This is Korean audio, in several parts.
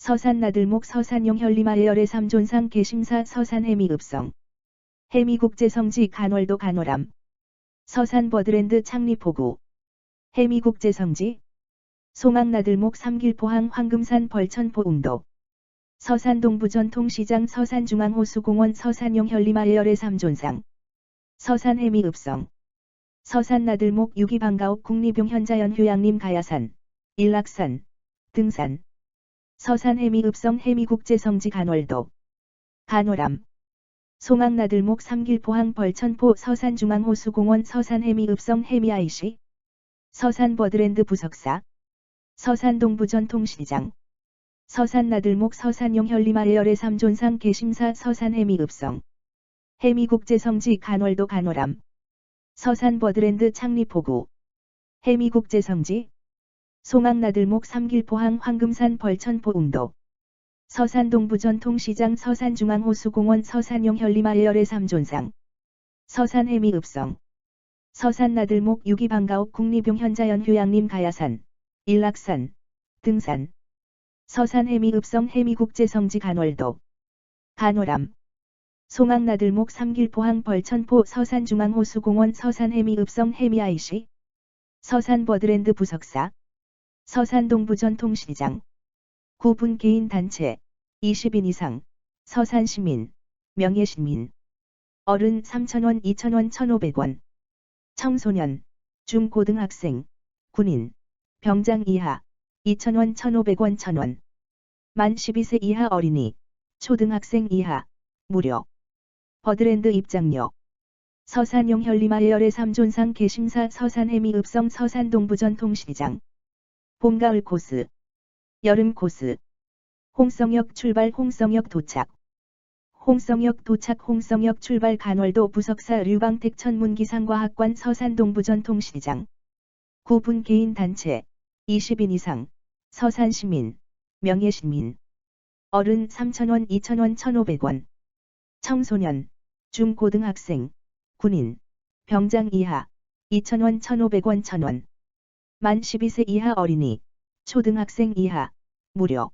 서산 나들목 서산용 현리마예열의 3존상 개심사 서산 해미읍성 해미국제성지 간월도 간월암 서산 버드랜드 창립호구 해미국제성지 송악나들목 삼길포항 황금산 벌천포 웅도 서산 동부전통시장 서산중앙호수공원 서산용 현리마예열의 3존상 서산 해미읍성 서산 나들목 유기방가옥 국립용 현자연 휴양림 가야산 일락산 등산 서산 해미읍성 해미국제성지 간월도 간월암 송악나들목 삼길포항 벌천포 서산중앙호수공원 서산 해미읍성 해미IC 서산 버드랜드 부석사 서산 동부전통시장 서산 나들목 서산용 현리마예열의 3존상 개심사 서산 해미읍성 해미국제성지 간월도 간월암 서산 버드랜드 창립호구 해미국제성지 송악나들목 삼길포항 황금산 벌천포 웅도 서산 동부전통시장 서산중앙호수공원 서산용 현리마예열의 3존상 서산 해미읍성 서산 나들목 유기방가옥 국립용 현자연 휴양림 가야산 일락산 등산 서산 해미읍성 해미국제성지 간월도 간월암 송악나들목 삼길포항 벌천포 서산중앙호수공원 서산 해미읍성 해미IC 서산 버드랜드 부석사 서산 동부전통시장 구분 개인단체 20인 이상 서산시민 명예시민 어른 3,000원 2,000원 1,500원 청소년 중고등학생 군인 병장 이하 2,000원 1,500원 1,000원 만 12세 이하 어린이 초등학생 이하 무료 버드랜드 입장료 서산용 현리마예열의 3존상 개심사 서산 해미읍성 서산 동부전통시장 봄가을 코스 여름 코스 홍성역 출발 홍성역 도착 홍성역 도착 홍성역 출발 간월도 부석사 류광택 천문기상과학관 서산 동부전통시장 구분 개인단체 20인 이상 서산시민 명예시민 어른 3,000원 2,000원 1,500원 청소년 중고등학생 군인 병장 이하 2,000원 1,500원 1,000원 만 12세 이하 어린이 초등학생 이하 무료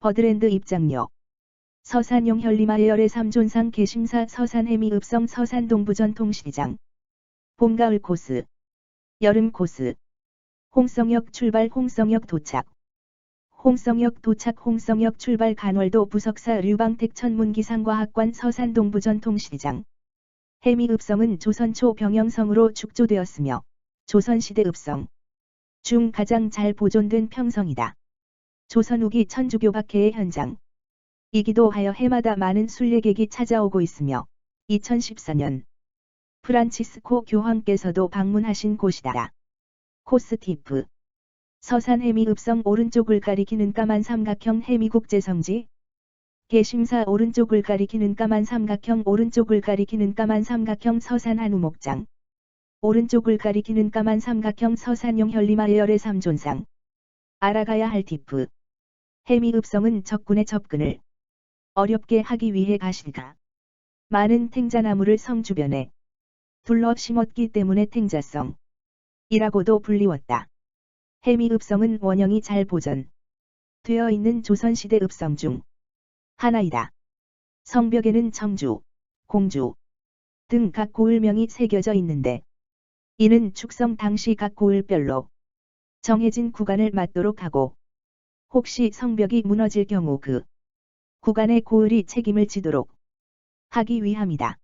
버드랜드 입장료 서산용 현리마예열의 3존상 개심사 서산 해미읍성 서산 동부전통시장 봄가을 코스 여름 코스 홍성역 출발 홍성역 도착 홍성역 도착 홍성역 출발 간월도 부석사 류광택 천문기상과학관 서산 동부전통시장 해미읍성은 조선 초 병영성으로 축조되었으며 조선시대 읍성 중 가장 잘 보존된 평성이다. 조선 후기 천주교 박해의 현장 이기도 하여 해마다 많은 순례객이 찾아오고 있으며 2014년 프란치스코 교황께서도 방문하신 곳이다. 코스 티프 서산 해미읍성 오른쪽을 가리키는 까만 삼각형 해미국제성지 개심사 오른쪽을 가리키는 까만 삼각형 오른쪽을 가리키는 까만 삼각형 서산 한우목장 오른쪽을 가리키는 까만 삼각형 서산용 현리마예열의 3존상 알아가야 할 티프 해미읍성은 적군의 접근을 어렵게 하기 위해 가실까 많은 탱자나무를 성 주변에 둘러 심었기 때문에 탱자성 이라고도 불리웠다. 해미읍성은 원형이 잘 보존 되어 있는 조선시대 읍성 중 하나이다. 성벽에는 청주, 공주 등 각 고을명이 새겨져 있는데 이는 축성 당시 각 고을별로 정해진 구간을 맞도록 하고 혹시 성벽이 무너질 경우 그 구간의 고을이 책임을 지도록 하기 위함이다.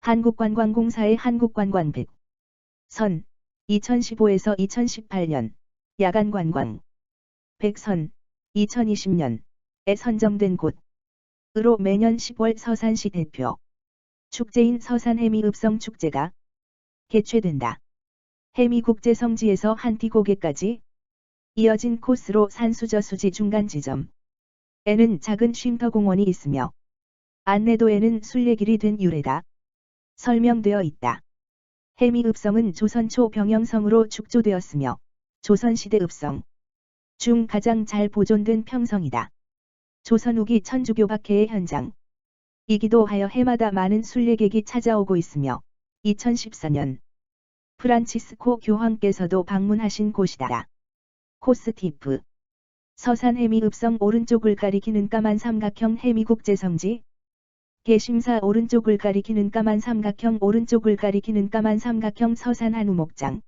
한국관광공사의 한국관광 100선 2015에서 2018년 야간관광 100선 2020년에 선정된 곳으로 매년 10월 서산시 대표 축제인 서산 해미읍성 축제가 개최된다. 해미국제성지에서 한티고개까지 이어진 코스로 산수저수지 중간 지점에는 작은 쉼터공원이 있으며 안내도에는 순례길이 된 유래가 설명되어 있다. 해미읍성은 조선 초 병영성으로 축조되었으며 조선시대 읍성 중 가장 잘 보존된 평성이다. 조선 후기 천주교 박해의 현장 이기도 하여 해마다 많은 순례객이 찾아오고 있으며 2014년 프란치스코 교황께서도 방문하신 곳이다. 코스 티프 서산 해미읍성 오른쪽을 가리키는 까만 삼각형 해미국제성지. 개심사 오른쪽을 가리키는 까만 삼각형 오른쪽을 가리키는 까만 삼각형 서산 한우목장.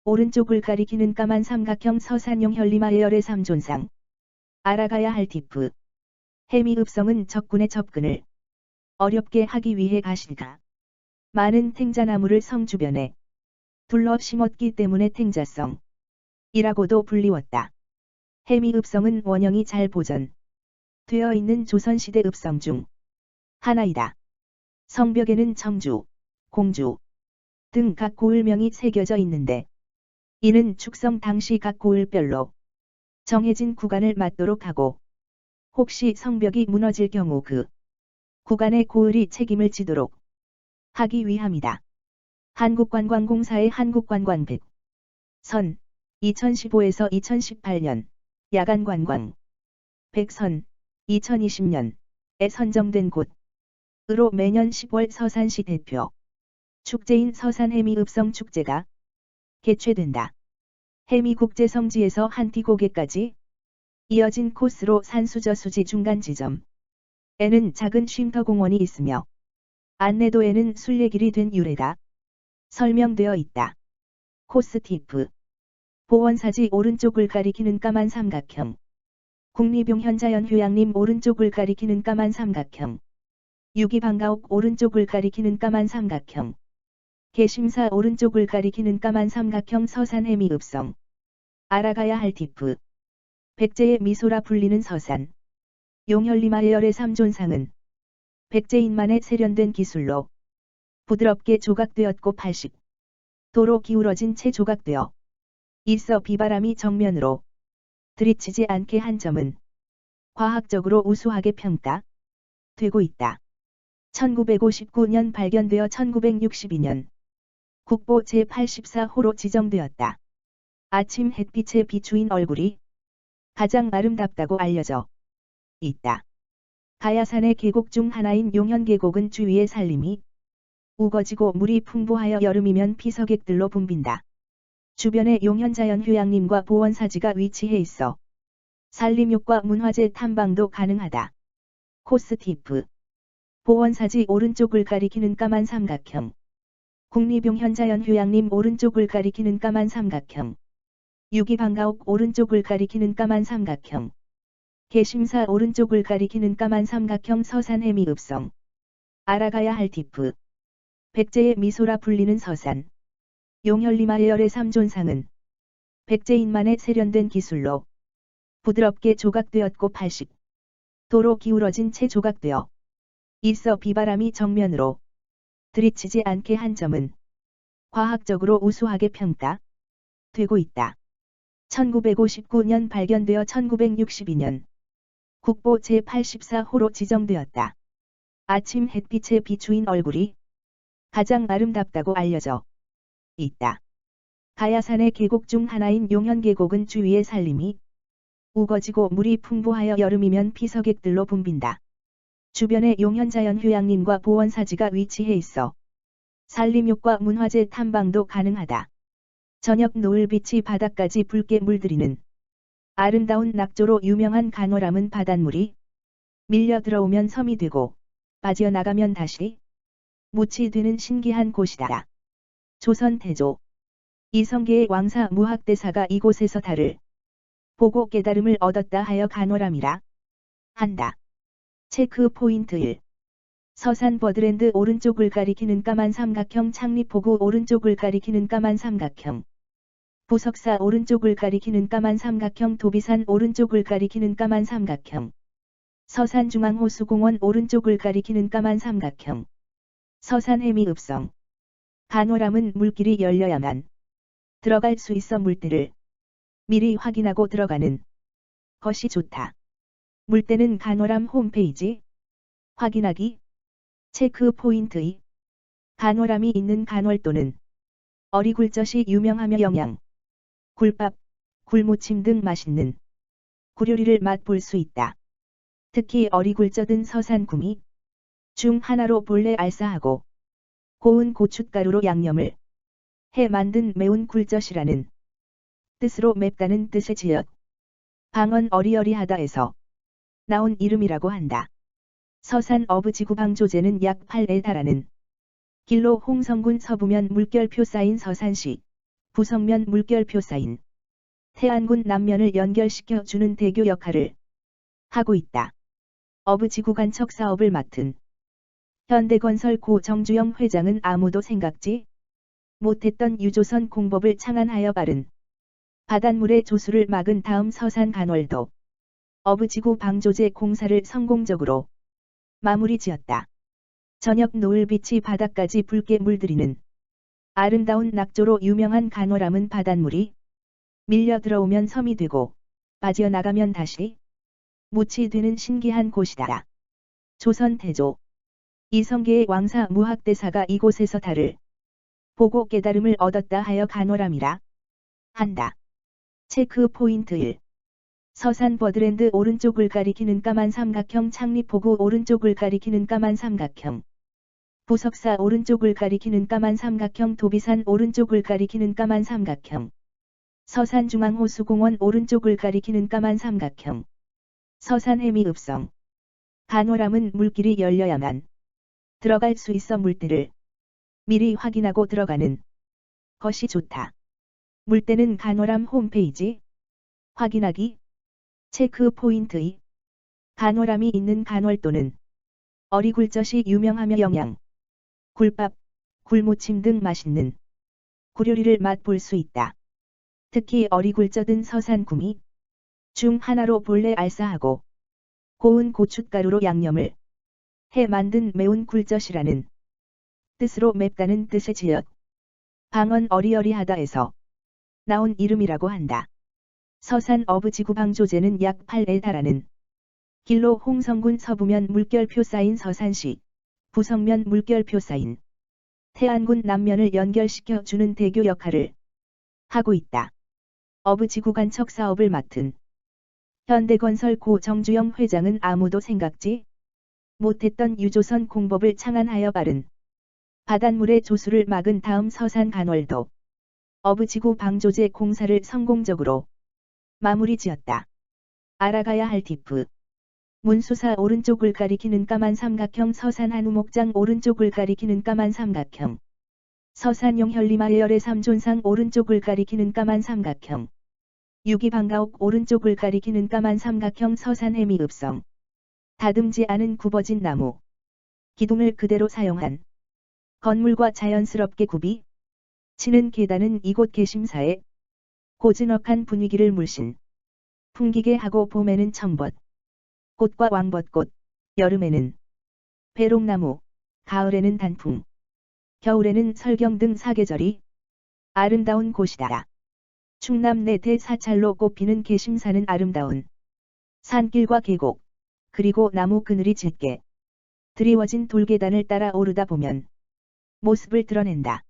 오른쪽을 가리키는 까만 삼각형 서산용 현리마에열의 삼존상. 알아가야 할 팁. 해미읍성은 적군의 접근을 어렵게 하기 위해 가시가 많은 탱자나무를 성 주변에 둘러 심었기 때문에 탱자성 이라고도 불리웠다. 해미읍성은 원형이 잘 보존되어 있는 조선시대 읍성 중 하나이다. 성벽에는 청주, 공주 등 각 고을명이 새겨져 있는데 이는 축성 당시 각 고을별로 정해진 구간을 맞도록 하고 혹시 성벽이 무너질 경우 그 구간의 고을이 책임을 지도록 하기 위함이다. 한국관광공사의 한국관광 100선 2015에서 2018년 야간관광 100선 2020년에 선정된 곳으로 매년 10월 서산시 대표 축제인 서산해미읍성 축제가 개최된다. 해미국제성지에서 한티고개까지 이어진 코스로 산수저수지 중간 지점에는 작은 쉼터공원이 있으며 안내도에는 순례길이 된 유래가 설명되어 있다. 코스 팁. 보원사지 오른쪽을 가리키는 까만 삼각형. 국리병현자연 휴양림 오른쪽을 가리키는 까만 삼각형. 유기방가옥 오른쪽을 가리키는 까만 삼각형. 개심사 오른쪽을 가리키는 까만 삼각형 서산해미읍성. 알아가야 할 팁. 백제의 미소라 불리는 서산. 용현리마에열의 삼존상은 백제인만의 세련된 기술로 부드럽게 조각되었고 80도로 기울어진 채 조각되어 있어 비바람이 정면으로 들이치지 않게 한 점은 과학적으로 우수하게 평가되고 있다. 1959년 발견되어 1962년 국보 제84호로 지정되었다. 아침 햇빛에 비추인 얼굴이 가장 아름답다고 알려져 있다. 가야산의 계곡 중 하나인 용현계곡은 주위의 산림이 우거지고 물이 풍부하여 여름이면 피서객들로 붐빈다. 주변에 용현자연휴양림과 보원사지가 위치해 있어 산림욕과 문화재 탐방도 가능하다. 코스 팁. 보원사지 오른쪽을 가리키는 까만 삼각형. 국리병현자연휴양림 오른쪽을 가리키는 까만 삼각형. 유기방가옥 오른쪽을 가리키는 까만 삼각형. 개심사 오른쪽을 가리키는 까만 삼각형 서산해미읍성. 알아가야 할 팁. 백제의 미소라 불리는 서산. 용현리마에열의 삼존상은 백제인만의 세련된 기술로 부드럽게 조각되었고 80도로 기울어진 채 조각되어 있어 비바람이 정면으로 들이치지 않게 한 점은 과학적으로 우수하게 평가되고 있다. 1959년 발견되어 1962년 국보 제84호로 지정되었다. 아침 햇빛에 비추인 얼굴이 가장 아름답다고 알려져 있다. 가야산의 계곡 중 하나인 용현계곡은 주위의 산림이 우거지고 물이 풍부하여 여름이면 피서객들로 붐빈다. 주변에 용현자연휴양림과 보원사지가 위치해 있어 산림욕과 문화재 탐방도 가능하다. 저녁 노을빛이 바닥까지 붉게 물들이는 아름다운 낙조로 유명한 간월암은 바닷물이 밀려 들어오면 섬이 되고 빠져나가면 다시 묻이 되는 신기한 곳이다. 조선 태조 이성계의 왕사 무학대사가 이곳에서 달을 보고 깨달음을 얻었다 하여 간월암이라 한다. 체크 포인트 1. 서산 버드랜드 오른쪽을 가리키는 까만 삼각형 창립포구 오른쪽을 가리키는 까만 삼각형. 부석사 오른쪽을 가리키는 까만 삼각형 도비산 오른쪽을 가리키는 까만 삼각형. 서산중앙호수공원 오른쪽을 가리키는 까만 삼각형. 서산해미읍성. 간월암은 물길이 열려야만 들어갈 수 있어 물때를 미리 확인하고 들어가는 것이 좋다. 물때는 간월암 홈페이지 확인하기. 체크 포인트 2. 간월암이 있는 간월도는 어리굴젓이 유명하며 영양, 굴밥, 굴무침 등 맛있는 구료리를 맛볼 수 있다. 특히 어리굴젓은 서산구미 중 하나로 본래 알싸하고 고운 고춧가루로 양념을 해 만든 매운 굴젓이라는 뜻으로 맵다는 뜻의 지역 방언 어리어리하다에서 나온 이름이라고 한다. 서산 어부지구 방조제는 약 8에 달하는 길로 홍성군 서부면 물결표 쌓인 서산시, 부성면 물결표 쌓인 태안군 남면을 연결시켜 주는 대교 역할을 하고 있다. 어부지구 간척 사업을 맡은 현대건설 고 정주영 회장은 아무도 생각지 못했던 유조선 공법을 창안하여 바른 바닷물의 조수를 막은 다음 서산 간월도 어부지구 방조제 공사를 성공적으로 마무리 지었다. 저녁 노을빛이 바닥까지 붉게 물들이는 아름다운 낙조로 유명한 간월암은 바닷물이 밀려 들어오면 섬이 되고 빠져나가면 다시 묻이 되는 신기한 곳이다. 조선 태조 이성계의 왕사 무학대사가 이곳에서 달을 보고 깨달음을 얻었다 하여 간월암이라 한다. 체크 포인트 1. 서산 버드랜드 오른쪽을 가리키는 까만 삼각형 창립포구 오른쪽을 가리키는 까만 삼각형 부석사 오른쪽을 가리키는 까만 삼각형 도비산 오른쪽을 가리키는 까만 삼각형 서산중앙호수공원 오른쪽을 가리키는 까만 삼각형 서산해미읍성 간월암은 물길이 열려야만 들어갈 수 있어 물때를 미리 확인하고 들어가는 것이 좋다. 물때는 간월암 홈페이지 확인하기 체크 포인트 2. 간월암이 있는 간월도는 어리굴젓이 유명하며 영양, 굴밥, 굴무침 등 맛있는 굴요리를 맛볼 수 있다. 특히 어리굴젓은 서산구미 중 하나로 본래 알싸하고 고운 고춧가루로 양념을 해 만든 매운 굴젓이라는 뜻으로 맵다는 뜻의 지역 방언 어리어리하다에서 나온 이름이라고 한다. 서산 어부지구 방조제는 약 8에 달하는 길로 홍성군 서부면 물결표 쌓인 서산시, 부성면 물결표 쌓인 태안군 남면을 연결시켜 주는 대교 역할을 하고 있다. 어부지구 간척 사업을 맡은 현대건설 고 정주영 회장은 아무도 생각지 못했던 유조선 공법을 창안하여 바른 바닷물의 조수를 막은 다음 서산 간월도 어부지구 방조제 공사를 성공적으로 마무리 지었다. 알아가야 할 팁. 문수사 오른쪽을 가리키는 까만 삼각형 서산 한우목장 오른쪽을 가리키는 까만 삼각형 서산 용현리마을의 삼존상 오른쪽을 가리키는 까만 삼각형 유기방가옥 오른쪽을 가리키는 까만 삼각형 서산 해미읍성 다듬지 않은 굽어진 나무 기둥을 그대로 사용한 건물과 자연스럽게 굽이 치는 계단은 이곳 개심사에 고즈넉한 분위기를 물씬 풍기게 하고 봄에는 청벗 꽃과 왕벗꽃, 여름에는 배롱나무, 가을에는 단풍, 겨울에는 설경 등 사계절이 아름다운 곳이다. 충남 내대 사찰로 꼽히는 개심사는 아름다운 산길과 계곡, 그리고 나무 그늘이 짙게 드리워진 돌계단을 따라 오르다 보면 모습을 드러낸다.